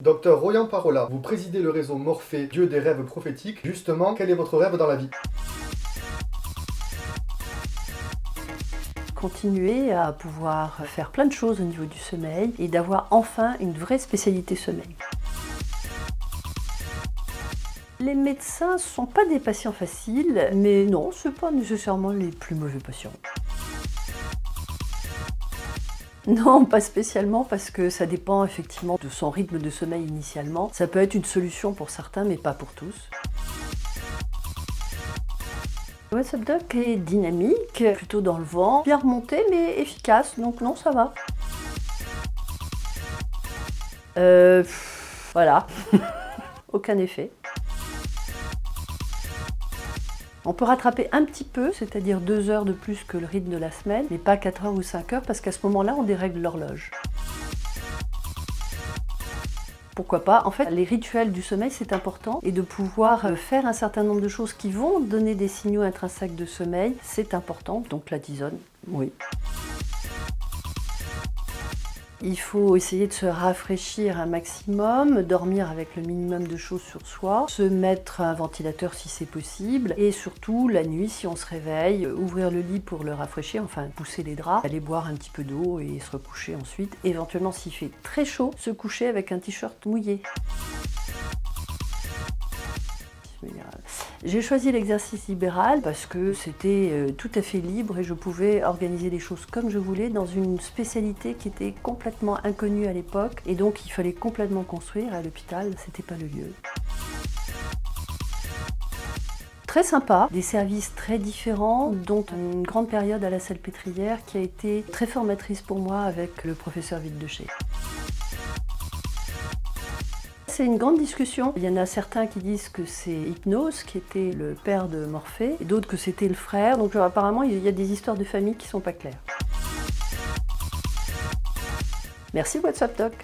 Docteur Royan Parola, vous présidez le réseau Morphée, Dieu des rêves prophétiques. Justement, quel est votre rêve dans la vie? Continuer à pouvoir faire plein de choses au niveau du sommeil et d'avoir enfin une vraie spécialité sommeil. Les médecins ne sont pas des patients faciles, mais non, ce ne sont pas nécessairement les plus mauvais patients. Non, pas spécialement, parce que ça dépend effectivement de son rythme de sommeil initialement. Ça peut être une solution pour certains, mais pas pour tous. Le WhatsApp Doc est dynamique, plutôt dans le vent, bien remonté, mais efficace, donc non, ça va. Voilà, aucun effet. On peut rattraper un petit peu, c'est-à-dire 2 heures de plus que le rythme de la semaine, mais pas 4 heures ou 5 heures, parce qu'à ce moment-là, on dérègle l'horloge. Pourquoi pas? En fait, les rituels du sommeil, c'est important, et de pouvoir faire un certain nombre de choses qui vont donner des signaux intrinsèques de sommeil, c'est important. Donc la tisane, oui. Il faut essayer de se rafraîchir un maximum, dormir avec le minimum de choses sur soi, se mettre un ventilateur si c'est possible, et surtout la nuit, si on se réveille, ouvrir le lit pour le rafraîchir, enfin pousser les draps, aller boire un petit peu d'eau et se recoucher ensuite. Éventuellement, s'il fait très chaud, se coucher avec un t-shirt mouillé. J'ai choisi l'exercice libéral parce que c'était tout à fait libre et je pouvais organiser les choses comme je voulais dans une spécialité qui était complètement inconnue à l'époque et donc il fallait complètement construire. À l'hôpital, c'était pas le lieu. Très sympa, des services très différents, dont une grande période à la Salpêtrière qui a été très formatrice pour moi avec le professeur Vildechet. C'est une grande discussion. Il y en a certains qui disent que c'est Hypnose qui était le père de Morphée, et d'autres que c'était le frère. Donc apparemment, il y a des histoires de famille qui sont pas claires. Merci WhatsApp Doc.